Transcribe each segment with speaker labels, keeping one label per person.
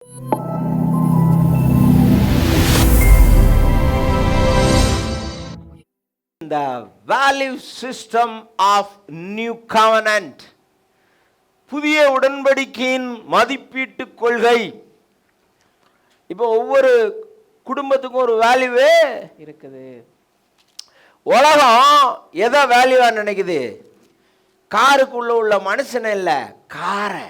Speaker 1: The value system of new covenant, புதிய உடன்படிக்கையின் மதிப்பீட்டு கொள்கை. இப்போ ஒவ்வொரு குடும்பத்துக்கும் ஒரு வேல்யூவே இருக்குது. உலகம் எதை வேல்யூவா நினைக்குது? காருக்குள்ள உள்ள மனுஷனை இல்ல, காரை.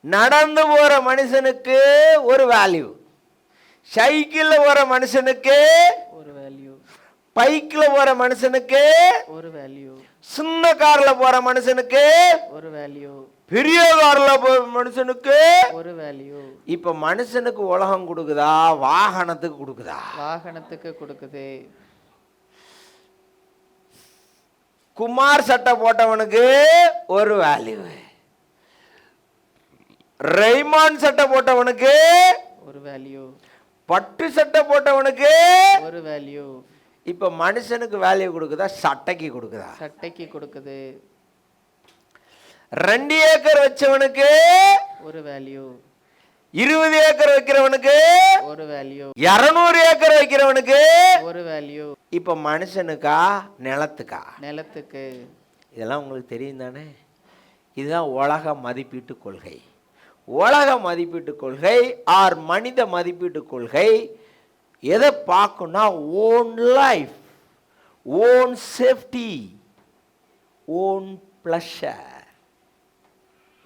Speaker 1: நடந்து போற மனுஷனுக்கு ஒரு வேல்யூ, சைக்கிள்ல போற மனுஷனுக்கு ஒரு வேல்யூ, பைக்ல போற மனுஷனுக்கு ஒரு வேல்யூ, சின்ன கார்ல போற மனுஷனுக்கு ஒரு வேல்யூ, பெரிய கார்ல போற மனுஷனுக்கு ஒரு வேல்யூ. இப்ப மனுஷனுக்கு உலகம் கொடுக்குதா, வாகனத்துக்கு கொடுக்குதா? வாகனத்துக்கு கொடுக்குது. குமார் சட்டை போட்டவனுக்கு ஒரு வேல்யூ, ரெய்மான் சட்டை போட்டவனுக்கு ஒரு வேல்யூ, பட்டு சட்டை போட்டவனுக்கு ஒரு வேல்யூ. இப்ப மனுஷனுக்கு வேல்யூ கொடுக்குதா, சட்டைக்கு கொடுக்குதா? சட்டைக்கு கொடுக்குது. 2 ஏக்கர் வச்சவனுக்கு ஒரு வேல்யூ, 20 ஏக்கர் வைக்கிறவனுக்கு ஒரு வேல்யூ, 200 ஏக்கர் வைக்கிறவனுக்கு ஒரு வேல்யூ. இப்ப மனுஷனுக்கா, நிலத்துக்கா? நிலத்துக்கு. இதெல்லாம் உங்களுக்கு தெரியும் தானே? இதுதான் உலக மதிப்பீட்டு கொள்கை. உலக மதிப்பீட்டு கொள்கை ஆர் மனித மதிப்பீட்டு கொள்கை எதை பார்க்கணும்னா, own life, own safety, own pleasure.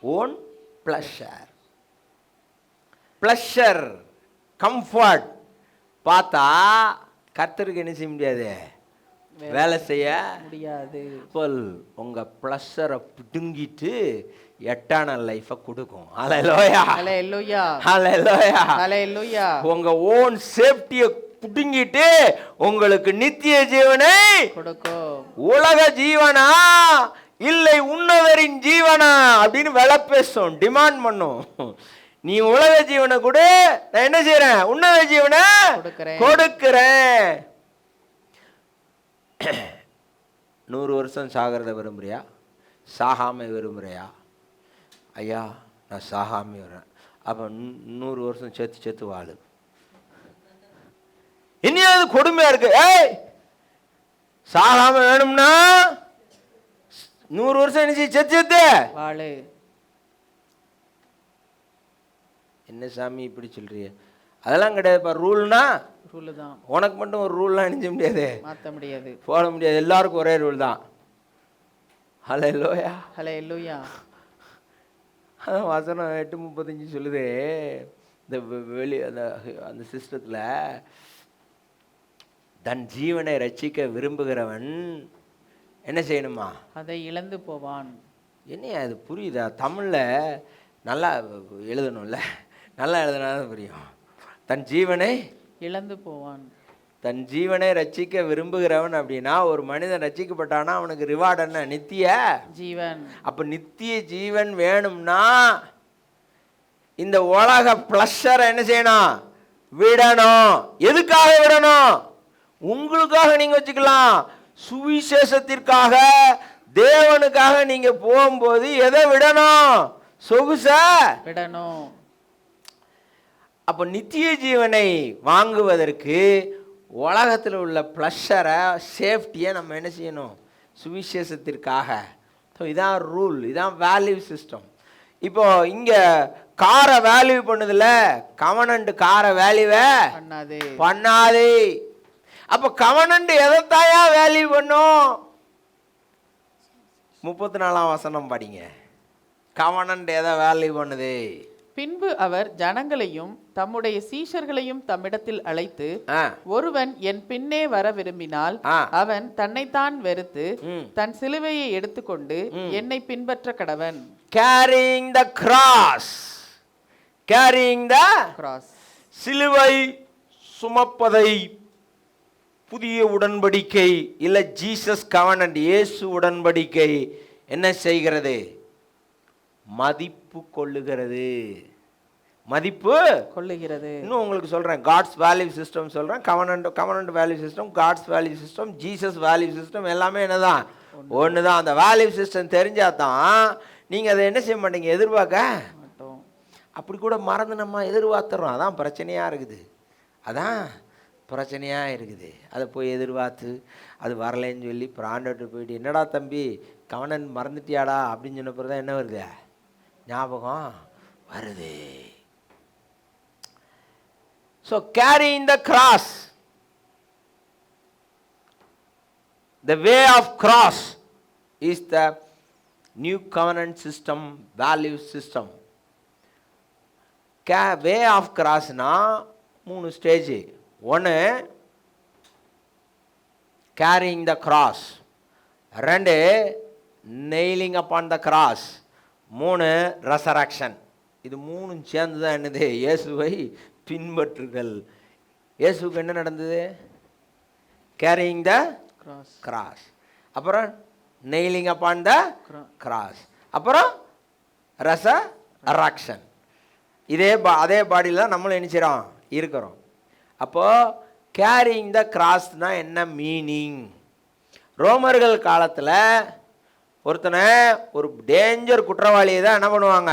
Speaker 1: Own pleasure, pleasure, comfort பார்த்தா கர்த்தருக்கு என்ன செய்ய முடியாது, வேலை செய்ய முடியாது. உங்க பிளஷரை பிடுங்கிட்டு எட்டான லைஃபை கொடுக்கும். ஹல்லேலூயா, ஹல்லேலூயா, ஹல்லேலூயா, ஹல்லேலூயா. உங்க ஓன் சேஃப்டியை புடுங்கிட்டு உங்களுக்கு நித்திய ஜீவனை கொடுக்கும். உலக ஜீவனா இல்லை உன்னதரின் ஜீவனா அப்படின்னு விலை பேசும், டிமாண்ட் பண்ணும். நீ உலக ஜீவனை கொடு, நான் என்ன செய்யறேன், உன்னத ஜீவனை கொடுக்கிறேன். 100 வருஷம் சாகிறத விரும்புறியா, சாகாம விரும்புறியா? ஐயா நான் சாகாம வரேன். அப்போ 100 வருஷம் சேர்த்து சேர்த்து வாழு. இனியாவது கொடுமையா இருக்கு. ஏய், சாகாம வேணும்னா 100 வருஷம் என்ன செய்ய, சேர்த்து சேர்த்து வாழு. என்ன சாமி இப்படி சொல்றிய? அதெல்லாம் கிடையாதுப்பா. ரூல்னா ரூல் தான். உனக்கு மட்டும் ஒரு ரூல்லாம் அணிஞ்ச முடியாது, மாற்ற முடியாது, போட முடியாது. எல்லாருக்கும் ஒரே ரூல் தான். ஹல்லேலூயா, ஹல்லேலூயா. அதான் வசனம் 8:35 சொல்லுது, இந்த வெளி அந்த சிஸ்டத்தில் தன் ஜீவனை ரட்சிக்க விரும்புகிறவன் என்ன செய்யணுமா, அதை இழந்து போவான். என்னையா அது புரியுதா? தமிழில் நல்லா எழுதணும்ல, நல்லா எழுதுனாதான் புரியும். தன் ஜீவனை இழந்து போவான். தன் ஜீவனை ரட்சிக்க விரும்புகிறவன் அப்படின்னா, ஒரு மனிதன் ரட்சிக்கப்பட்டானா அவனுக்கு ரிவார்டு என்ன, நித்திய ஜீவன். அப்ப நித்திய ஜீவன் வேணும்னா இந்த உலக பிளஷரை என்ன செய்யணும், விடணும். எதுக்காக விடணும்? உங்களுக்காக நீங்க வச்சுக்கலாம், சுவிசேஷத்திற்காக, தேவனுக்காக நீங்க போகும்போது எதை விடணும், சொகுச விடணும். அப்ப நித்திய ஜீவனை வாங்குவதற்கு உலகத்தில் உள்ள ப்ளஷரை, சேஃப்டியை நம்ம என்ன செய்யணும், சுவிசேஷத்திற்காக. ஸோ இதான் ரூல், இதான் வேல்யூ சிஸ்டம். இப்போ இங்கே காரை வேல்யூ பண்ணுதுல, கவனன்ட் காரை வேல்யூவை பண்ணாதே. அப்போ கவனன்ட் எதைத்தாயா வேல்யூ பண்ணும்? 34ஆம் வசனம் படிங்க. கவனன்ட் எதை வேல்யூ பண்ணுது?
Speaker 2: பின்பு அவர் ஜனங்களையும் தம்முடைய சீஷர்களையும் தம்மிடத்தில் அழைத்து, ஒருவன் என் பின்னே வர விரும்பினால் அவன் தன்னைத்தான் வெறுத்து தன் சிலுவையை எடுத்துக்கொண்டு என்னை பின்பற்ற கடவன்.
Speaker 1: Carrying the cross, carrying the cross. சிலுவை சுமப்பதை புதிய உடன்படிக்கை இல்ல ஜீசஸ் கவனன்ட், இயேசு உடன்படிக்கை என்ன செய்கிறது? மதிப்பு கொள்ளுகிறது, மதிப்பு கொள்ளுகிறது. இன்னும் உங்களுக்கு சொல்றேன், காட்ஸ் வேல்யூ சிஸ்டம் சொல்றேன். Covenant value system, God's value system, Jesus value system எல்லாமே என்னதான், ஒண்ணுதான். அந்த வேல்யூ சிஸ்டம் தெரிஞ்சாதான் நீங்கள் அதை என்ன செய்ய மாட்டீங்க, எதிர்பார்க்க
Speaker 2: மாட்டோம்.
Speaker 1: அப்படி கூட மறந்து நம்ம எதிர்பார்த்துறோம். அதான் பிரச்சனையாக இருக்குது, அதான் பிரச்சனையாக இருக்குது. அதை போய் எதிர்பார்த்து அது வரலைன்னு சொல்லி அப்புறம் ஆண்டவர்கிட்ட போயிட்டு, என்னடா தம்பி கவனம் மறந்துட்டியாடா அப்படின்னு சொன்ன பிறகு தான் என்ன வருது, ஞாபகம் வருது. So carrying the cross, the way of cross is the new covenant system, value system. way of cross na 3 stage. ஒன்று carrying the cross, 2 nailing upon the cross, 3 resurrection. இது 3 சேர்ந்து தான் என்னது, இயேசுவை பின்பற்றுதல். இயேசுக்கு என்ன நடந்தது, carrying the cross, அப்புறம் nailing upon the cross, அப்புறம் resurrection. அதே பாடியில் தான் நம்மளும் என்ன செய்கிறோம், இருக்கிறோம். அப்போது கேரிங் த கிராஸ்னா என்ன மீனிங்? ரோமர்கள் காலத்தில் ஒருத்தனை ஒரு டேஞ்சர் குற்றவாளியை தான் என்ன பண்ணுவாங்க,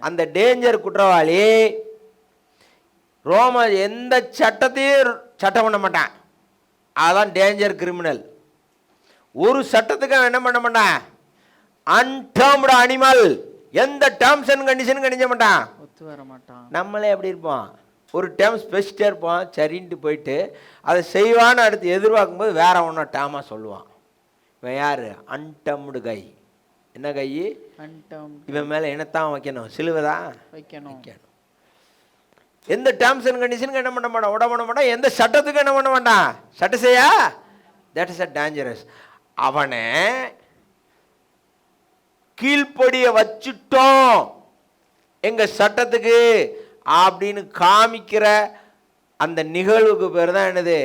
Speaker 1: அந்த டேஞ்சர் குற்றவாளி எந்த சட்டத்தையும் சட்டம் பண்ண மாட்டான், அதான் டேஞ்சர் கிரிமினல். ஒரு சட்டத்துக்கு என்ன பண்ண மாட்டான், அன்டர்ம்டு அனிமல், எந்த டேர்ம்ஸ் அண்ட் கண்டிஷன் கணிக்க மாட்டான், ஒத்து வர மாட்டான். நம்மளே எப்படி இருப்போம், ஒரு டேர்ம்ஸ் பேசிட்டே இருப்போம், சரின்ட்டு போயிட்டு அதை செய்வான்னு அடுத்து எதிர்பார்க்கும் போது வேற ஒன்றும் டேர்மாக சொல்லுவான். இவன் யார், அன்டர்ம்டு கை. என்ன கை, இவன் மேலே என்னத்தான் வைக்கணும், சிலுவை தான் வைக்கணும். எந்த டேர்ம்ஸ் அண்ட் கண்டிஷனுக்கு என்ன பண்ண மாட்டான், விட பண்ண மாட்டான். எந்த சட்டத்துக்கு என்ன பண்ண மாட்டான், சட்ட செய்யா, தட் இஸ் அ டேஞ்சரஸ். அவனை கீழ்ப்படிய வச்சுட்டோம் எங்க சட்டத்துக்கு அப்படின்னு காமிக்கிற அந்த நிகழ்வுக்கு பேர் தான் என்னது,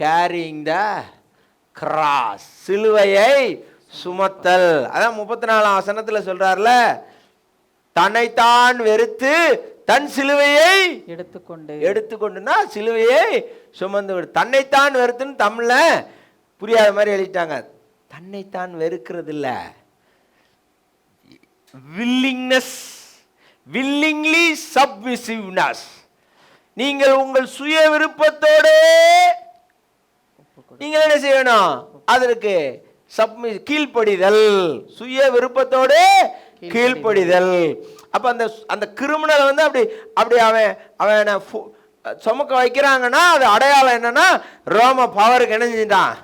Speaker 1: கேரிங் த கிராஸ், சிலுவையை சுமத்தல். அதான் 34ஆம் வசனத்தில் சொல்றாருல, தன்னைத்தான் வெறுத்து தன் சிலுவையை எடுத்துக்கொண்டுனா சிலுவையை சுமந்து விடு. தன்னைத்தான் வெறுத்துன்னு தமிழ்ல புரியாத மாதிரி எழுதிட்டாங்க. தன்னைத்தான் வெறுக்கிறது இல்ல, willingness, willingly submissiveness. நீங்கள் உங்கள் சுய விருப்பத்தோடு நீங்கள் என்ன செய்யணும், அதற்கு கீழ்ப்படிதல், சுய விருப்பத்தோடு கீழ்ப்படிதல். அப்ப அந்த கிரிமினல் வந்து அப்படி அப்படி அவன் சுமக்க வைக்கிறாங்கன்னா அது அடையாளம் என்னன்னா, ரோம பவருக்கு என்ன செஞ்சிட்டான்,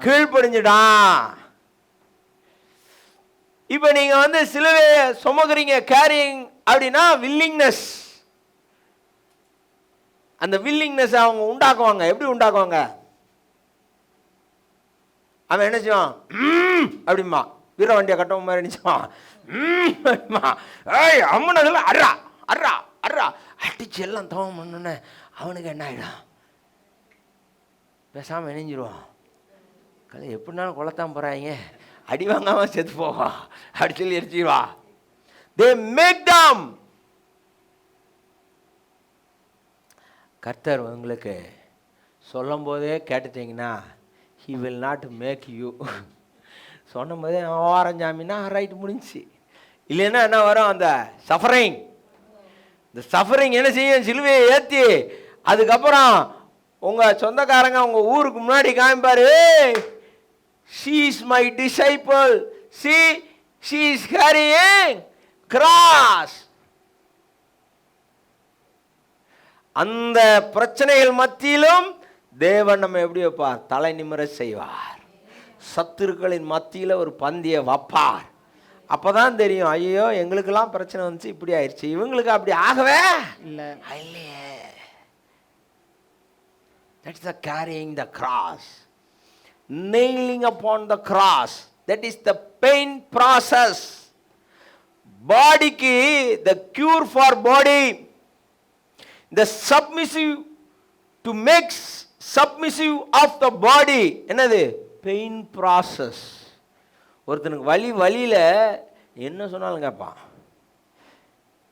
Speaker 1: கீழ்ப்படிஞ்சிட்டான். இப்ப நீங்க வந்து சிலுவையை சுமக்குறீங்க, கேரிங் அப்படின்னா வில்லிங்னஸ். அந்த வில்லிங்னஸ் அவங்க உண்டாக்குவாங்க. எப்படி உண்டாக்குவாங்க, அவன் என்ன செய்வான், அப்படிமா வீர வண்டியை கட்டவும் மாதிரி நினைச்சான், ஏய் அம்மனதுல அர்ரா அர்ரா அர்ரா அடிச்சு எல்லாம் தவம் பண்ணுன்னு அவனுக்கு என்ன ஆயிடும், பேசாமல் இணைஞ்சிருவான். கலை எப்படினாலும் கொலைத்தான் போகிறாங்க, அடி வாங்காமல் செத்து போவா அப்படி சொல்லி எரிச்சிடுவா. They make them. கர்த்தர் உங்களுக்கு சொல்லும் போதே கேட்டுட்டீங்கன்னா, he will not make you. சொன்னும் போதே ஆரஞ்சாமின்னா ரைட் முடிஞ்சிச்சு. இல்லைன்னா என்ன வரும், அந்த சஃபரிங். இந்த சஃபரிங் என்ன செய்யும், சிலுவையை ஏற்றி அதுக்கப்புறம் உங்கள் சொந்தக்காரங்க உங்கள் ஊருக்கு முன்னாடி காமிப்பாரு, she is my disciple, she is carrying cross. அந்த பிரச்சனைகள் மத்தியிலும் தேவன் நம்ம எப்படி வைப்பார், தலை நிமிர செய்வார். சத்துருக்களின் மத்தியில் ஒரு பந்தியை வைப்பார். அப்பதான் தெரியும், ஐயோ எங்களுக்கெல்லாம் பிரச்சனை வந்துச்சு, இப்படி ஆயிடுச்சு, இவங்களுக்கு அப்படி ஆகவே இல்லையே. That's the carrying the cross, nailing upon the cross. That is the pain process. Bodyக்கு the cure for body, the submissive, to make submissive of the body, என்னது, pain process. ஒருத்தனுக்கு வலியில் என்ன சொன்னாலும் கேட்பான்.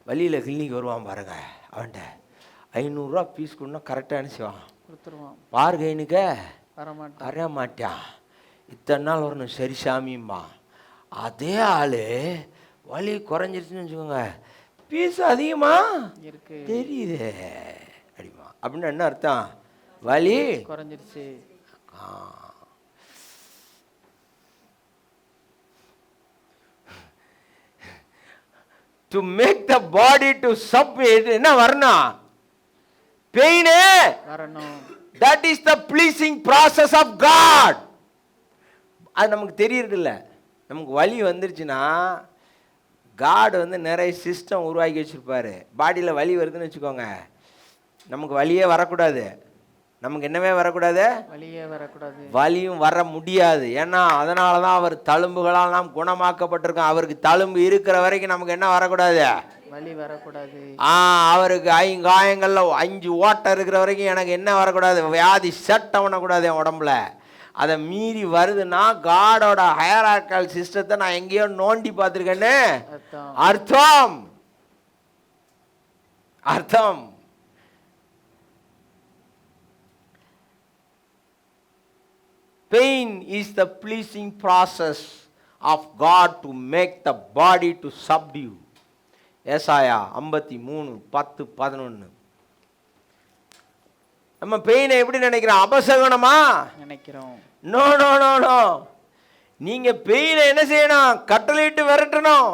Speaker 1: வலியில் கிளினிக் வருவான் பாருங்க, அவன்கிட்ட 500 ரூபா பீஸ் கொடுனா கரெக்டாக அனுப்பிச்சுவான், பார்கைனுக்க வர மாட்டான். இத்தனை நாள் வரணும், சரி சாமியும்பா. அதே ஆளு வலி குறைஞ்சிருச்சுன்னு வச்சுக்கோங்க, பீஸ் அதிகமா
Speaker 2: இருக்கு
Speaker 1: தெரியுது அப்படிமா. அப்படின்னு என்ன அர்த்தம்? வலி
Speaker 2: குறைஞ்சிருச்சு.
Speaker 1: To make the body to submit என்ன வரணும்? பெயின்
Speaker 2: வரணும்.
Speaker 1: That is the pleasing process of God. அது நமக்கு தெரியறது இல்லை. நமக்கு வலி வந்துருச்சுன்னா காட் வந்து நிறைய சிஸ்டம் உருவாக்கி வச்சுருப்பாரு. பாடியில் வலி வருதுன்னு வச்சுக்கோங்க, நமக்கு வலியே வரக்கூடாது. நமக்கு என்னவே வரக்கூடாது?
Speaker 2: வலியே வரக்கூடாது.
Speaker 1: வலியும் வர முடியாது. ஏன்னா அதனால தான் அவர் தழும்புகளால் நாம் குணமாக்கப்பட்டிருக்கோம். அவருக்கு தழும்பு இருக்கிற வரைக்கும் நமக்கு என்ன வரக்கூடாது?
Speaker 2: வலி வரக்கூடாது.
Speaker 1: அவருக்கு 5 காயங்களில் 5 ஓட்டை இருக்கிற வரைக்கும் எனக்கு என்ன வரக்கூடாது? வியாதி செட் பண்ணக்கூடாது என் உடம்புல. அதை மீறி வருதுன்னா காடோட ஹையரார்க்கியல் சிஸ்டத்தை நான் எங்கேயோ நோண்டி பார்த்துருக்கேன்னு அர்த்தம். அர்த்தம் pain is the pleasing process of God to make the body to subdue. ஏசாயா 53:10-11. நம்ம பெயினை எப்படி நினைக்கிறோம்? அபசகுனமா
Speaker 2: நினைக்கிறோம்.
Speaker 1: No no no no. நீங்க பெயினை என்ன செய்யணும்? கட்டளையிட்டு விரட்டணும்.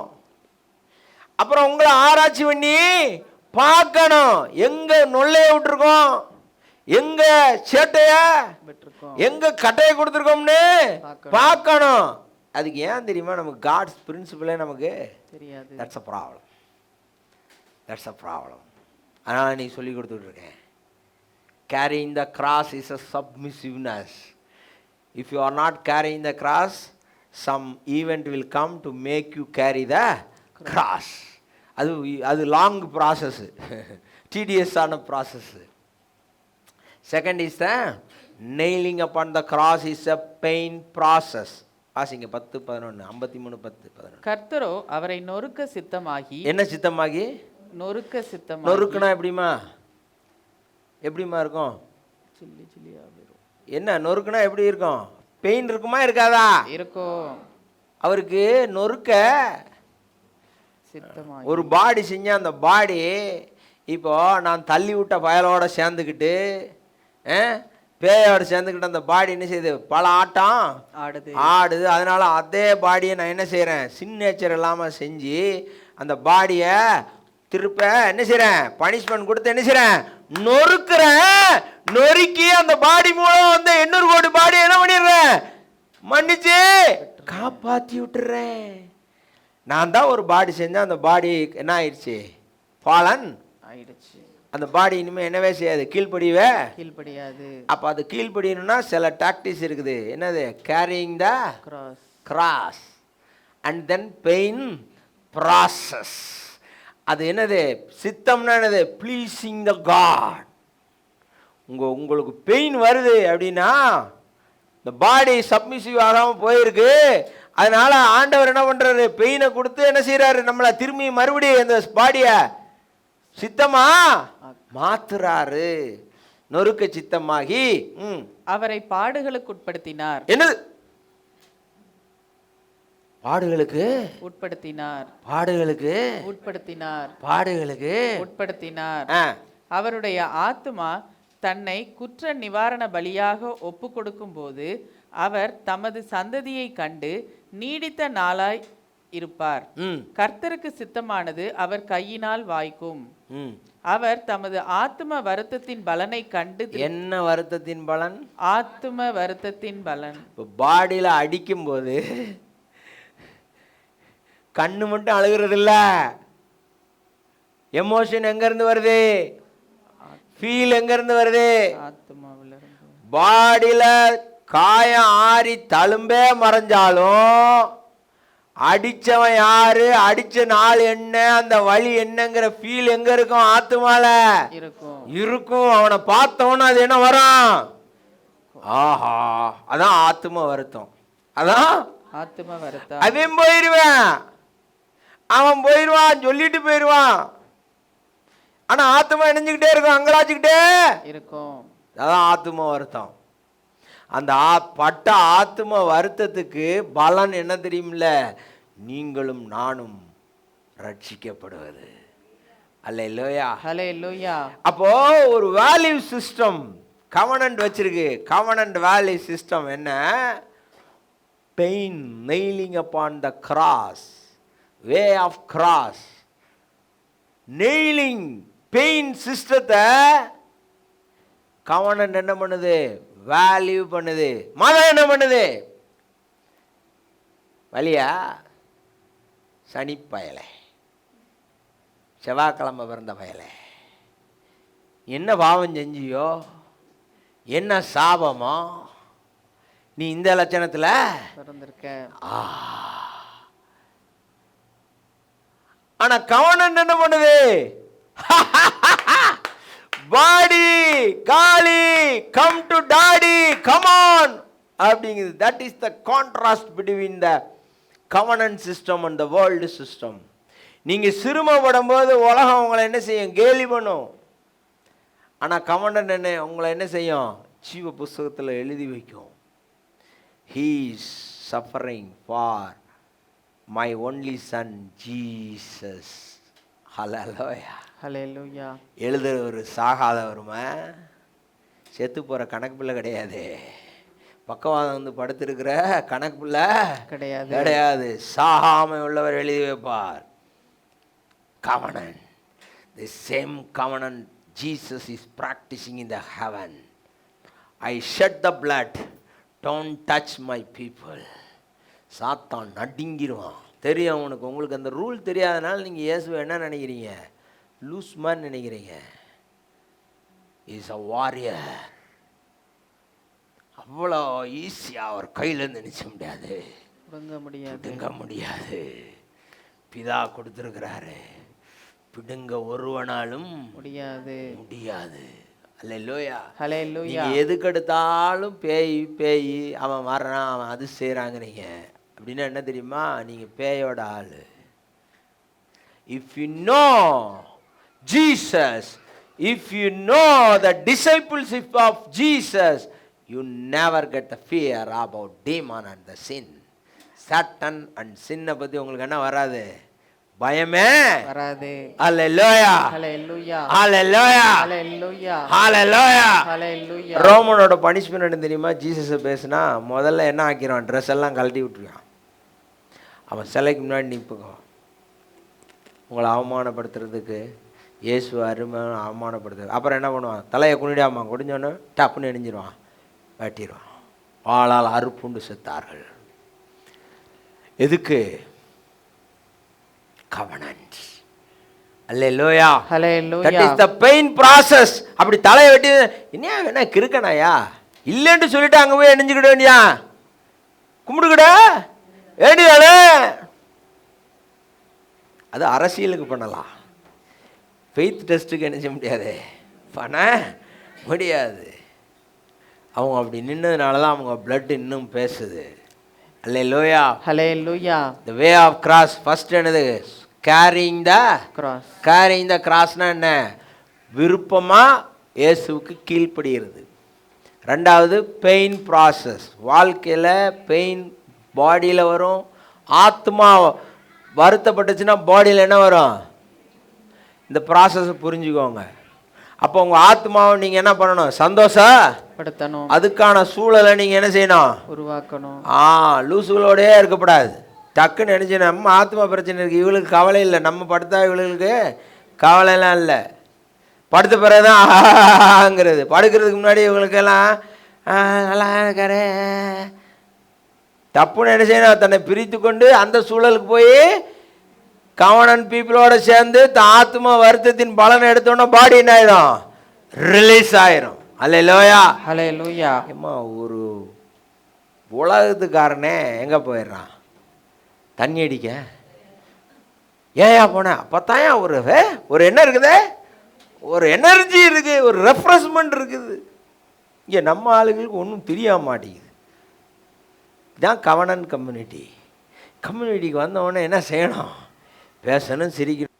Speaker 1: அப்புறம் உங்களை ஆராய்ச்சி பண்ணி பார்க்கணும், எங்க நொல்லைய விட்டுருக்கோம், எங்க சேட்டைய எங்க கட்டையை கொடுத்துருக்கோம்னு பார்க்கணும். அதுக்கு ஏன் தெரியுமா? நமக்கு காட்ஸ் பிரின்சிபலே நமக்கு
Speaker 2: தெரியாது.
Speaker 1: That's a problem. That's a problem. அதனால நீ சொல்லி கொடுத்துட்டு இருக்கேன். Carrying the cross is a submissiveness. If you are not carrying the cross, some event will come to make you carry the cross. அது லாங் ப்ராசஸ், tedious ஆன process. Second is the nailing upon the cross is a pain process. வாசிங்க 10:11. 53:10-11.
Speaker 2: கர்த்தரோ அவரை நொறுக்க சித்தமாகி. என்ன
Speaker 1: சித்தமாகி? நொறுக்க சித்தமாகி. நொறுக்குனா எப்படிமா? எப்படிமா இருக்கும்?
Speaker 2: Chilli சில்லியா வரும்.
Speaker 1: என்ன நொறுக்குனா எப்படி இருக்கும்? பெயின் இருக்குமா இருக்காதா?
Speaker 2: இருக்கும்.
Speaker 1: அவருக்கு நொறுக்க
Speaker 2: சித்தமாகி
Speaker 1: ஒரு பாடி செஞ்ச அந்த பாடி இப்போ நான் தள்ளி விட்ட பயலோட சேர்ந்துக்கிட்டு பேயோட சேர்ந்துக்கிட்டு அந்த பாடி என்ன செய்யுது? பல ஆட்டம் ஆடுது. அதனால அதே பாடியை நான் என்ன செய்கிறேன்? சிக்னேச்சர் இல்லாமல் செஞ்சு அந்த பாடியை திருப்ப என்ன செய்கிறேன்? பனிஷ்மெண்ட் கொடுத்து என்ன செய்கிறேன்? நொறுக்கிறேன். நொறுக்கி அந்த பாடி மூலம் வந்து 800 கோடி பாடி என்ன பண்ணிடுறேன்? மன்னிச்சு காப்பாற்றி விட்டுறேன். நான் தான் ஒரு பாடி செஞ்சேன், அந்த பாடி என்ன ஆயிடுச்சு? ஃபாலன்
Speaker 2: ஆயிடுச்சு.
Speaker 1: அந்த பாடி இனிமேல் என்னவே செய்யாது, கீழ்ப்படியாது. அப்போ அது கீழ்ப்படியணும்னா சில டாக்டிக்ஸ் இருக்குது. என்னது? Carrying the cross and then pain process. அது என்னது? சித்தம்னா என்னது? Pleasing the God. உங்களுக்கு பெயின் வருது அப்படின்னா இந்த பாடி சப்மிசிவ் ஆகாமல் போயிருக்கு. அதனால ஆண்டவர் என்ன பண்றாரு? பெயினை கொடுத்து என்ன செய்யறாரு? நம்மளை திரும்பி மறுபடியும் இந்த பாடியை சித்தமா மாத்துறாரு. நொறுக்க சித்தமாகி
Speaker 2: அவரை பாடுகளுக்கு உட்படுத்தினார்.
Speaker 1: என்னது? பாடுகளுக்கு
Speaker 2: உட்படுத்தினார்.
Speaker 1: பாடுகளுக்கு
Speaker 2: உட்படுத்தினார்.
Speaker 1: பாடுகளுக்கு
Speaker 2: உட்படுத்தினார். அவருடைய ஆத்துமா தன்னை குற்ற நிவாரண பலியாக ஒப்பு கொடுக்கும் போது அவர் தமது சந்ததியை கண்டு நீடித்த நாளாய் இருப்பார். கர்த்தருக்கு சித்தமானது அவர் கையினால் வாய்க்கும். அவர் தமது ஆத்தும வருத்தத்தின் பலனை கண்டு.
Speaker 1: என்ன வருத்தத்தின் பலன்?
Speaker 2: ஆத்தும வருத்தத்தின் பலன்.
Speaker 1: பாடியில அடிக்கும் போது கண்ணு மட்டும் அழுகிறது இல்ல, எமோஷன் எங்க இருந்து வருது? ஃபீல் எங்க இருந்து வருது?
Speaker 2: ஆத்துமாவில இருந்து.
Speaker 1: பாடியில காயம் ஆறி தழும்பே மறைஞ்சாலும் அடிச்சவன் யாரு, அடிச்ச நாள் என்ன, அந்த வலி என்னங்கிற ஃபீல் எங்க இருக்கும்? ஆத்துமால இருக்கும். அவனை பார்த்தவன அது என்ன வரும்? ஆஹா, அதான் ஆத்தும வருத்தம். அதான்
Speaker 2: ஆத்தும வருத்தம்.
Speaker 1: அவன் போயிருவான், அவன் போயிருவான், சொல்லிட்டு போயிருவான். ஆனா ஆத்துமா இணைஞ்சுக்கிட்டே இருக்கும், அங்கலாச்சுக்கிட்டே இருக்கும். அதான் ஆத்தும வருத்தம். அந்த பட்ட ஆத்தும வருத்தத்துக்கு பலன் என்ன தெரியுமில்ல? நீங்களும் நானும் ரட்சிக்கப்படுவது. அல்லேலூயா,
Speaker 2: ஹல்லேலூயா.
Speaker 1: அப்போ ஒரு வேல்யூ சிஸ்டம் கவனன்ட் வச்சிருக்கு. கவனன்ட் வேல்யூ சிஸ்டம் என்ன? Pain nailing upon the cross, way of cross. Nailing pain சிஸ்டத்தை கவனன்ட் என்ன பண்ணுது? வேல்யூ பண்ணுது. மதம் என்ன பண்ணுது? வலியா? சனிப்பயலை, செவ்வாய்க்கிழமை பிறந்த பயலை, என்ன பாவம் செஞ்சியோ, என்ன சாபமோ, நீ இந்த லட்சணத்தில்
Speaker 2: பிறந்திருக்க.
Speaker 1: ஆனா கவனம் என்ன பண்ணுது? பாடி காலி, come to daddy, come on அப்படிங்குது. That is the contrast between the covenant system and the world system. நீங்க சிறுமப்படும் போது உலகம் உங்களை என்ன செய்யும்? கேலி பண்ணும். ஆனா கவனன்ட் என்ன உங்களை என்ன செய்யும்? ஜீவ புஸ்தகத்தில் எழுதி வைக்கும். He is suffering for my only son Jesus. Hallelujah.
Speaker 2: ஹல்லேலூயா.
Speaker 1: எழுதுறவர் சாகாதவருமா? செத்து போகிற கணக்கு பிள்ளை கிடையாது. பக்கவாதம் வந்து படுத்திருக்கிற கணக்கு பிள்ளை
Speaker 2: கிடையாது.
Speaker 1: கிடையாது. சாகாமை உள்ளவர் எழுதி வைப்பார். Covenant. The same covenant Jesus is practicing in the heaven. I shed the blood. Don't touch my people. சாத்தான் நடுங்கிடுவான். தெரியும் உனக்கு. உங்களுக்கு அந்த ரூல் தெரியாதனால நீங்கள் இயேசுவை என்ன நினைக்கிறீங்க? லூஸ்மான் நினைக்கிறீங்க. Is a warrior. அவ்வளோ ஈஸியாக அவர் கையிலேருந்து நினைச்ச முடியாது, பிடுங்க முடியாது. பிதா கொடுத்துருக்கிறாரு, பிடுங்க ஒருவனாலும் முடியாது. அல்லேலூயா,
Speaker 2: ஹல்லேலூயா.
Speaker 1: நீங்க எதுக்கு எடுத்தாலும் பேய் அவன் வர்றான், அவன் அது செய்கிறாங்கிறீங்க அப்படின்னா என்ன தெரியுமா? நீங்க பேயோட ஆளு. If you know Jesus, if you know the discipleship of Jesus, you never get the fear about demon and the sin. Satan and சின்னை பற்றி உங்களுக்கு என்ன வராது? பயமே
Speaker 2: வராது.
Speaker 1: அல்லேலூயா,
Speaker 2: ஹல்லேலூயா,
Speaker 1: அல்லேலூயா,
Speaker 2: ஹல்லேலூயா,
Speaker 1: ஹல்லேலூயா,
Speaker 2: ஹல்லேலூயா.
Speaker 1: ரோமனோட பனிஷ்மெண்ட் தெரியுமா? ஜீசஸை பேசுனா முதல்ல என்ன ஆக்கிடுவான்? ட்ரெஸ் எல்லாம் கழட்டி விட்டுருவான். அவன் சிலைக்கு முன்னாடி நிற்புக்குவான். உங்களை அவமானப்படுத்துறதுக்கு, இயேசு அருமையான அவமானப்படுத்துறது. அப்புறம் என்ன பண்ணுவான்? தலையை குனிடாமா குடிஞ்சோன்னு டப்புன்னு எணிஞ்சிருவான், வெட்டிடுவான். ஆளால் அறுப்புண்டு செத்தார்கள். எதுக்கு? covenant. Hallelujah.
Speaker 2: Hallelujah.
Speaker 1: That is the pain process. அப்படி தலையை வெட்டி என்ன கிறுக்கனாயா இல்லைன்னு சொல்லிட்டு அங்கே போய் எணிஞ்சுக்கிட வேண்டியா? கும்பிடுக்கிட வேண்டியானே. அது அரசியலுக்கு பண்ணலாம். ஃபெய்த் டெஸ்ட்டுக்கு என்ன செய்ய முடியாது, பண்ண முடியாது. அவங்க அப்படி நின்னதுனால தான் அவங்க பிளட் இன்னும் பேசுது. Hallelujah.
Speaker 2: Hallelujah.
Speaker 1: The way of cross. First என்னது? Carrying the
Speaker 2: cross.
Speaker 1: Carrying the crossனா என்ன? விருப்பமா இயேசுவுக்கு கீழ்ப்படிகிறது. ரெண்டாவது பெயின் ப்ராசஸ். வாழ்க்கையில் பெயின் பாடியில் வரும். ஆத்மா வருத்தப்பட்டுச்சுன்னா பாடியில் என்ன வரும்? இந்த ப்ராசஸை புரிஞ்சுக்கோங்க. அப்போ உங்கள் ஆத்மாவை நீங்கள் என்ன பண்ணணும்? சந்தோஷப்படுத்தணும். அதுக்கான சூழலை நீங்கள் என்ன செய்யணும்? உருவாக்கணும். லூசுகளோடே இருக்கக்கூடாது. டக்குன்னு நினச்சி நம்ம ஆத்மா பிரச்சனை இருக்குது, இவளுக்கு கவலை இல்லை, நம்ம படுத்தா இவளுக்கு கவலைலாம் இல்லை. படுத்த பிறகுதான் ஆங்கிறது. படுக்கிறதுக்கு முன்னாடி இவங்களுக்கெல்லாம் நல்லா இருக்காரு. தப்புன்னு என்ன செய்யணும்? தன்னை பிரித்து கொண்டு அந்த சூழலுக்கு போய் கவனன் பீப்புளோட சேர்ந்து ஆத்மா வருத்தத்தின் பலனை எடுத்தோன்னா பாடி என்ன ஆயிடும்? ரிலீஸ் ஆயிரும். அல்லேலூயா,
Speaker 2: அல்லேலூயா.
Speaker 1: ஏம்மா ஒரு உலகத்துக்காரனே எங்கே போயிடுறான்? தண்ணி அடிக்க. ஏயா போனேன்? அப்போத்தான் ஒரு என்ன இருக்குது, ஒரு எனர்ஜி இருக்குது, ஒரு ரெஃப்ரெஷ்மெண்ட் இருக்குது. இங்கே நம்ம ஆளுகளுக்கு ஒன்றும் தெரிய மாட்டேங்குது. இதுதான் கவனன் கம்யூனிட்டி. கம்யூனிட்டிக்கு வந்தவொடனே என்ன செய்யணும்? பேசணும், சிரிக்கணும்.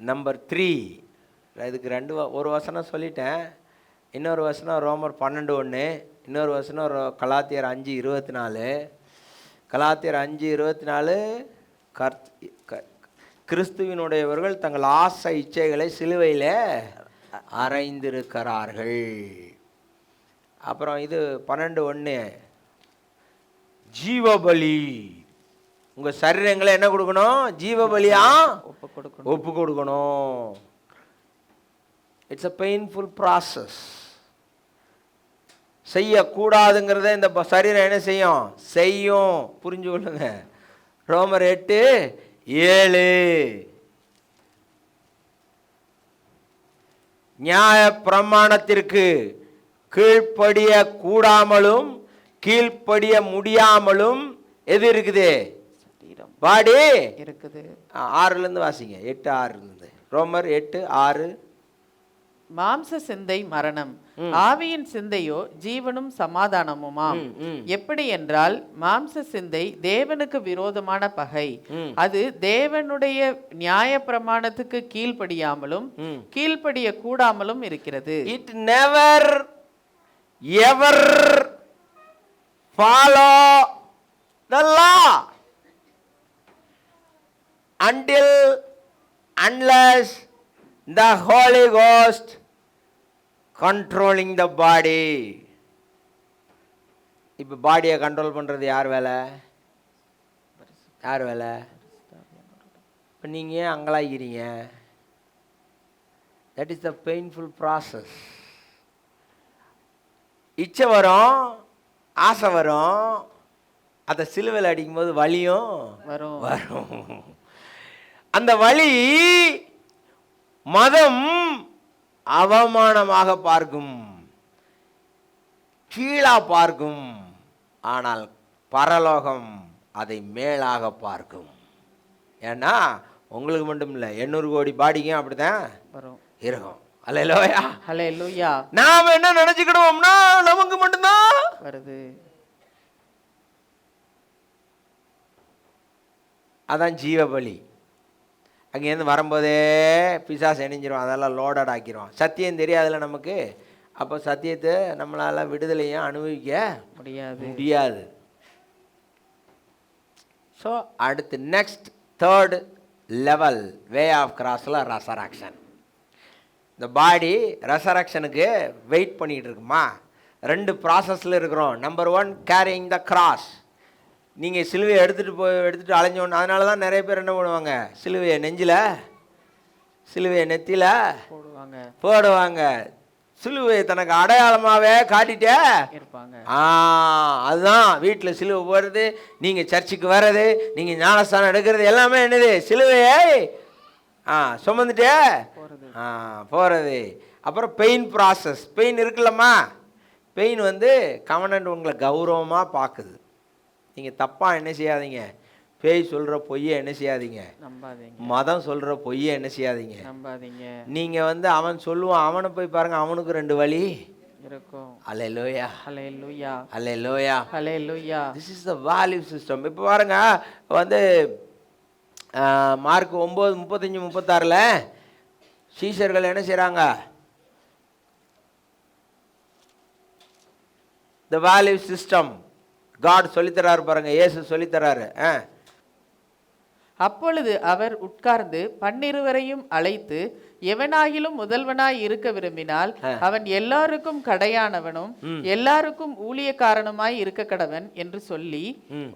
Speaker 1: நம்பர் 3, இதுக்கு ஒரு வசனம் சொல்லிட்டேன். இன்னொரு வசனம் ரோமர் 12:1, இன்னொரு வசனம் கலாத்தியர் 5:24. கலாத்தியர் 5:24, கிறிஸ்துவினுடையவர்கள் தங்கள் ஆசை இச்சைகளை சிலுவையில் அறைந்திருக்கிறார்கள். அப்புறம் இது 12:1, ஜீவபலி. உங்கள் சரீரங்களை என்ன கொடுக்கணும்? ஜீவபலியா ஒப்பு கொடுக்கணும். It's a painful process. செய்யக்கூடாதுங்கிறத இந்த சரீரம் என்ன செய்யும்? புரிஞ்சு கொள்ளுங்க. ரோமர் 8:7, நியாய பிரமாணத்திற்கு கீழ்ப்படிய கூடாமலும் கீழ்ப்படிய முடியாமலும் எது இருக்குது? பாடி இருக்குது. 6 வாசிங்க. 8:6. ரோமர் 8:6.
Speaker 2: மாம்ச சிந்தை மரணம், ஆவியின் சிந்தையோ ஜீவனும் சமாதானமுமாம். எப்படி என்றால், மாம்ச சிந்தை தேவனுக்கு விரோதமான பகை. அது தேவனுடைய நியாய பிரமாணத்துக்கு கீழ்ப்படியாமலும் கீழ்ப்படிய கூடாமலும் இருக்கிறது.
Speaker 1: It never ever follow the law unless the Holy Ghost controlling the body. இப்போ பாடியை கண்ட்ரோல் பண்ணுறது யார் வேலை? இப்போ நீங்கள் ஏன் அங்கலாய்க்கிறீங்க? That is the painful process. இச்சை வரும், ஆசை வரும், அதை சிலுவையில் அடிக்கும்போது வலியும் வரும். அந்த வலி மதம் அவமானமாக பார்க்கும், கீழா பார்க்கும். ஆனால் பரலோகம் அதை மேலாக பார்க்கும். ஏன்னா உங்களுக்கு மட்டும் இல்லை, 800 கோடி பாடிக்கும் அப்படிதான் இருக்கும். அல்லேலூயா,
Speaker 2: அல்லேலூயா.
Speaker 1: நாம என்ன நினைச்சுக்கிடுவோம்னா நமக்கு மட்டும்தான்
Speaker 2: வருது.
Speaker 1: அதான் ஜீவபலி. அங்கேருந்து வரும்போதே பிசாசு இணைஞ்சிரும், அதெல்லாம் லோடட் ஆக்கிரும். சத்தியம் தெரியாதுல்ல நமக்கு. அப்போ சத்தியத்தை நம்மளால் விடுதலையும் அனுபவிக்க முடியாது. ஸோ அடுத்து next 3rd level way of கிராஸில் ரெசரக்ஷன். இந்த பாடி ரெசரக்ஷனுக்கு வெயிட் பண்ணிகிட்டு இருக்குமா? 2 ப்ராசஸில் இருக்கிறோம். Number 1, carrying the cross. நீங்கள் சிலுவையை எடுத்துகிட்டு அலைஞ்சோன்னு. அதனால தான் நிறைய பேர் என்ன பண்ணுவாங்க? சிலுவையை நெஞ்சில், சிலுவையை நெத்தியில் போடுவாங்க. சிலுவையை தனக்கு அடையாளமாகவே காட்டிட்டே இருப்பாங்க. அதுதான் வீட்டில் சிலுவை போடுறது, நீங்கள் சர்ச்சுக்கு வர்றது, நீங்கள் ஞானஸ்தானம் எடுக்கிறது எல்லாமே என்னது? சிலுவையை சுமந்துட்டே போகிறது. அப்புறம் பெயின் ப்ராசஸ். பெயின் இருக்குல்லம்மா, பெயின் கவர்னன்ட் உங்களை கௌரவமாக பார்க்குது. நீங்கள் தப்பாக என்ன செய்யாதீங்க? பேய் சொல்கிற பொய்யை என்ன செய்யாதீங்க? மதம் சொல்கிற பொய்யை என்ன செய்யாதீங்க? நீங்கள் அவன் சொல்லுவான், அவனை போய் பாருங்கள், அவனுக்கு 2 வழி இருக்கும். அல்லேலூயா, அல்லேலூயா, அல்லேலூயா, அல்லேலூயா. This is the value system. இப்போ பாருங்க, மார்க் 9:35-36 சீஷர்கள் என்ன செய்கிறாங்க? த வேல்யூ சிஸ்டம் காட் சொல்லித்தராரு பாருங்க, இயேசு சொல்லித்தராரு.
Speaker 2: அப்பொழுது அவர் உட்கார்ந்து 12 அழைத்து, எவனாகிலும் முதல்வனாய் இருக்க விரும்பினால் அவன் எல்லாருக்கும் கடையானவனும் எல்லாருக்கும் ஊழியக்காரனுமாய் இருக்க கடவன் என்று சொல்லி,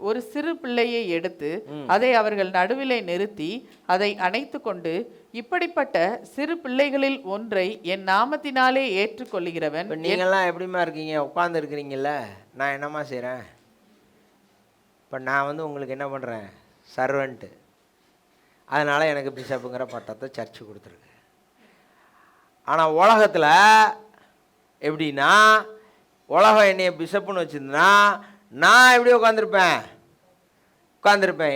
Speaker 2: ஒரு சிறு பிள்ளையை எடுத்து அதை அவர்கள் நடுவிலே நிறுத்தி அதை அணைத்து கொண்டு, இப்படிப்பட்ட சிறு பிள்ளைகளில் ஒன்றை என் நாமத்தினாலே ஏற்றுக்கொள்கிறவன்.
Speaker 1: நீங்கள்லாம் எப்படிமா இருக்கீங்க? உட்கார்ந்து இருக்கிறீங்கல்ல, நான் என்னம்மா செய்கிறேன்? இப்போ நான் உங்களுக்கு என்ன பண்ணுறேன்? சர்வெண்ட்டு. அதனால் எனக்கு பிஷப்புங்கிற பட்டத்தை சர்ச்சு கொடுத்துருக்கு. ஆனால் உலகத்தில் எப்படின்னா, உலகம் என்னைய பிஷப்புன்னு வச்சுருந்தா நான் எப்படி உட்காந்துருப்பேன்.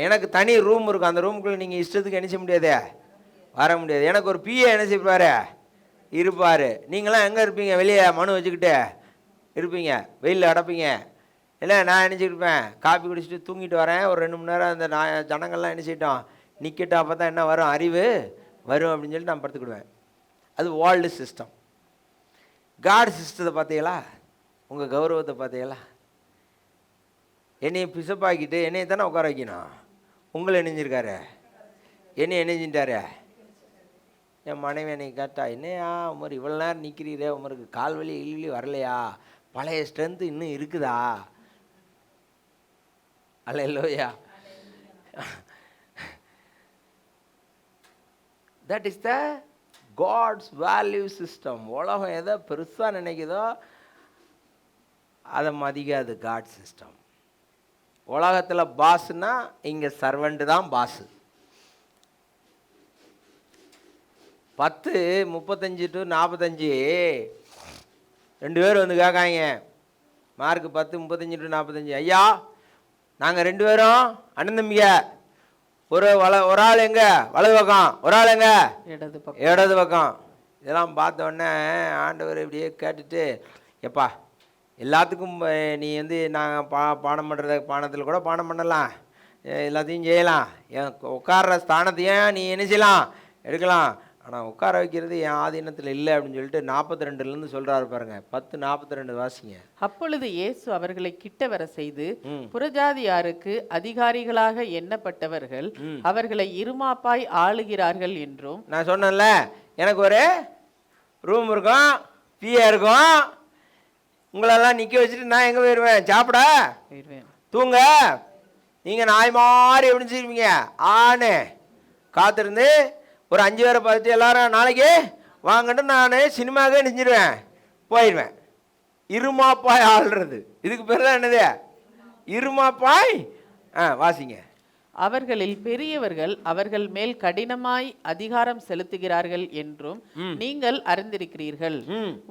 Speaker 1: எனக்கு தனி ரூம் இருக்கும். அந்த ரூமுக்குள்ளே நீங்கள் இஷ்டத்துக்கு என்ன செய்ய முடியாதே, வர முடியாது. எனக்கு ஒரு பிஏ என்ன செய்வார்? இருப்பார். நீங்களாம் எங்கே இருப்பீங்க? வெளியே மனு வச்சுக்கிட்டு இருப்பீங்க, வெயிலில் அடைப்பீங்க. இல்லை, நான் என்ன செய்யிருப்பேன்? காப்பி குடிச்சிட்டு தூங்கிட்டு வரேன். ஒரு 2 மணி நேரம் அந்த ஜனங்கள்லாம் என்ன செய்யட்டோம், நிற்கட்டும். அப்போ தான் என்ன வரும்? அறிவு வரும் அப்படின்னு சொல்லிட்டு நான் படுத்துக்கிடுவேன். அது வேர்ல்டு சிஸ்டம். காட் சிஸ்டத்தை பார்த்தீங்களா? உங்கள் கௌரவத்தை பார்த்தீங்களா? என்னையை பிசப்பாக்கிட்டு என்னையை தானே உட்கார வைக்கணும். உங்களை இணைஞ்சிருக்காரு, என்னை இணைஞ்சிட்டாரு. என் மனைவி என்னை கேட்டா, என்னையா உமர் இவ்வளோ நேரம் நிற்கிறீரே, உமருக்கு கால் வலி இல்வலி வரலையா, பழைய ஸ்ட்ரென்த்து இன்னும் இருக்குதா? அல்லேலூயா. That is the God's value system. உலகம் எதை பெருசாக நினைக்குதோ அதை மதிக்காது காட் சிஸ்டம். உலகத்தில் பாஸ்னா இங்கே சர்வெண்ட்டு தான் பாஸு. 10:35 to 45 2 பேர் வந்து கேட்காங்க. Mark 10:35 to 45. ஐயா, நாங்கள் 2 பேரும் அண்ணன் தம்பிங்க. ஒரு ஆள் எங்க வலது பக்கம், ஒரு ஆள் எங்க இடது பக்கம். இதெல்லாம் பார்த்த உடனே ஆண்டவர் இப்படியே கேட்டுட்டு, எப்பா எல்லாத்துக்கும் நீ வந்து நாங்கள் பானம் பண்ணுறத பானத்தில் கூட பானம் பண்ணலாம், எல்லாத்தையும் செய்யலாம், என் உட்கார்ற ஸ்தானத்தையும் நீ என்ன செய்யலாம், எடுக்கலாம், ஆனால் உட்கார வைக்கிறது என் ஆதீனத்தில் இல்லை அப்படின்னு சொல்லிட்டு 42 சொல்கிறாரு பாருங்க. 10:42 வாசிங்க.
Speaker 2: அப்பொழுது இயேசு அவர்களை கிட்ட வர செய்து, புறஜாதியாருக்கு அதிகாரிகளாக எண்ணப்பட்டவர்கள் அவர்களை இருமாப்பாய் ஆளுகிறார்கள் என்றும்,
Speaker 1: நான் சொன்னேன்ல, எனக்கு ஒரு ரூம் இருக்கும், பிஏ இருக்கும், உங்களெல்லாம் நிற்க வச்சுட்டு நான் எங்கே போயிடுவேன், சாப்பிட தூங்க, நீங்கள் நாய் மாதிரி எப்படி செய்வீங்க, ஆனே காத்திருந்து ஒரு 5 பேரை பார்த்துட்டு எல்லாரும் நாளைக்கு வாங்கட்டு நான் சினிமாவே நெஞ்சிடுவேன் போயிடுவேன். இருமாப்பாய் ஆள்றது, இதுக்கு பேர் தான் என்னது, இருமாப்பாய். வாசிங்க.
Speaker 2: அவர்களில் பெரியவர்கள் அவர்கள் மேல் கடினமாய் அதிகாரம் செலுத்துகிறார்கள் என்றும் நீங்கள் அறிந்திருக்கிறீர்கள்.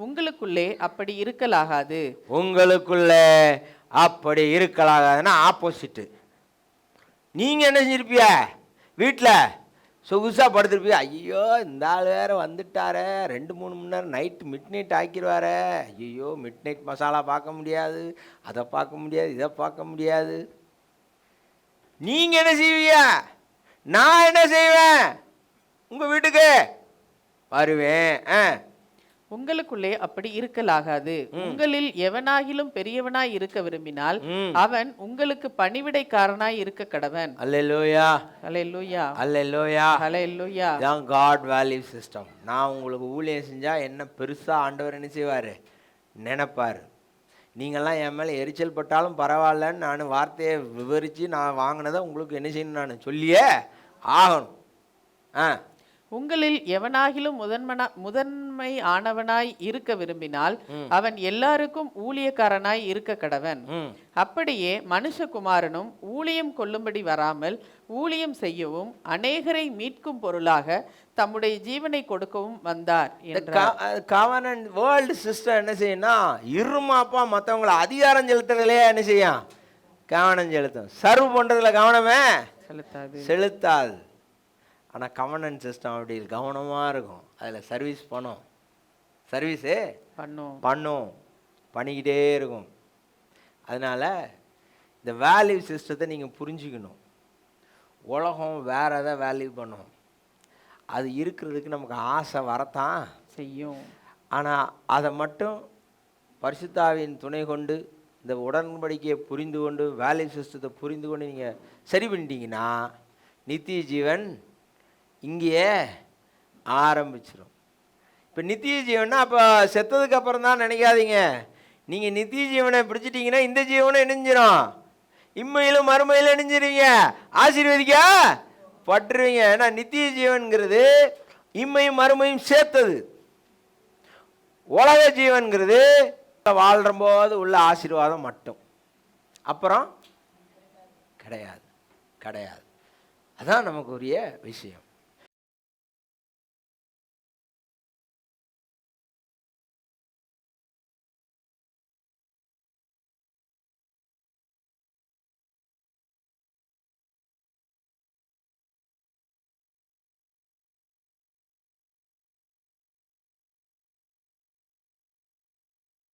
Speaker 2: உங்களுக்குள்ளே அப்படி இருக்கலாகாது.
Speaker 1: உங்களுக்குள்ளே அப்படி இருக்கலாகாதுன்னா ஆப்போசிட்டு. நீங்க என்ன செஞ்சிருப்பிய, வீட்டில் சொகுசாக படுத்துருப்பிய, ஐயோ இந்த ஆள் வேற வந்துட்டாரே, 2-3 மணி நேரம் நைட்டு மிட் நைட் ஆக்கிடுவாரே, ஐயோ மிட் நைட் மசாலா பார்க்க முடியாது, அதை பார்க்க முடியாது, இதை பார்க்க முடியாது. நீங்கள் என்ன செய்வீங்க, நான் என்ன செய்வேன், உங்கள் வீட்டுக்கு வருவேன்.
Speaker 2: உங்களுக்குள்ளே அப்படி இருக்கலாகாது. உங்களில் எவனாகிலும் பெரியவனாய் இருக்க விரும்பினால் அவன் உங்களுக்கு பணிவிடைக்காரனாய் இருக்க கடவன்.
Speaker 1: அல்லேலூயா,
Speaker 2: அல்லேலூயா,
Speaker 1: அல்லேலூயா,
Speaker 2: அல்லேலூயா.
Speaker 1: தான் காட் வேல்யூ சிஸ்டம். நான் உங்களுக்கு ஊழியம் செஞ்சால் என்ன பெருசாக ஆண்டவர் என்ன செய்வார், நினைப்பார். நீங்கள்லாம் என் மேலே எரிச்சல் பட்டாலும் பரவாயில்லன்னு நான் வார்த்தையை விவரித்து நான் வாங்கினதை உங்களுக்கு என்ன செய்யணும், நான் சொல்லியே ஆகணும்.
Speaker 2: உங்களில் எவனாகிலும் முதன்மை ஆனவனாய் இருக்க விரும்பினால் அவன் எல்லாருக்கும் ஊழியக்காரனாய் இருக்க கடவன். அப்படியே மனுஷகுமாரனும் ஊழியம் கொள்ளும்படி வராமல் ஊழியம் செய்யவும் அநேகரை மீட்கும் பொருளாக தம்முடைய ஜீவனை கொடுக்கவும் வந்தார்.
Speaker 1: கவர்னன்ட் வேர்ல்டு சிஸ்டம் என்ன செய்யணும், இருமாப்பா மற்றவங்களை அதிகாரம் செலுத்துறதுலே என்ன செய்யும், கவனம் செலுத்தும். சர்வ் பண்ணுறதுல கவனமே செலுத்தாது. ஆனால் கவர்னன்ட் சிஸ்டம் அப்படி கவனமாக இருக்கும். அதில் சர்வீஸ் பண்ணும், சர்வீஸு பண்ணும், பண்ணிக்கிட்டே இருக்கும். அதனால் இந்த வேல்யூ சிஸ்டத்தை நீங்கள் புரிஞ்சுக்கணும். உலகம் வேறு எதை வேல்யூ பண்ணும், அது இருக்கிறதுக்கு நமக்கு ஆசை வரத்தான்
Speaker 2: செய்யும்.
Speaker 1: ஆனால் அதை மட்டும் பரிசுத்தாவின் துணை கொண்டு இந்த உடன்படிக்கையை புரிந்து கொண்டு வேல்யூ சிஸ்டத்தை புரிந்து கொண்டு நீங்கள் சரி பண்ணிட்டீங்கன்னா நித்திய ஜீவன் இங்கேயே ஆரம்பிச்சிடும். இப்போ நித்திய ஜீவன்னா அப்போ செத்ததுக்கு அப்புறம் தான் நினைக்காதீங்க. நீங்கள் நித்திய ஜீவனை பிடிச்சிட்டிங்கன்னா இந்த ஜீவனை இணைஞ்சிடும், இம்மையிலும் மறுமையிலும் இணைஞ்சிருவீங்க, ஆசீர்வதிக்க பட்டுருவீங்க. ஏன்னா நித்திய ஜீவன்கிறது இம்மையும் மறுமையும் சேர்த்தது. உலக ஜீவன்கிறது வாழ்ற போது உள்ள ஆசீர்வாதம் மட்டும், அப்புறம் கிடையாது. அதான் நமக்கு உரிய விஷயம்.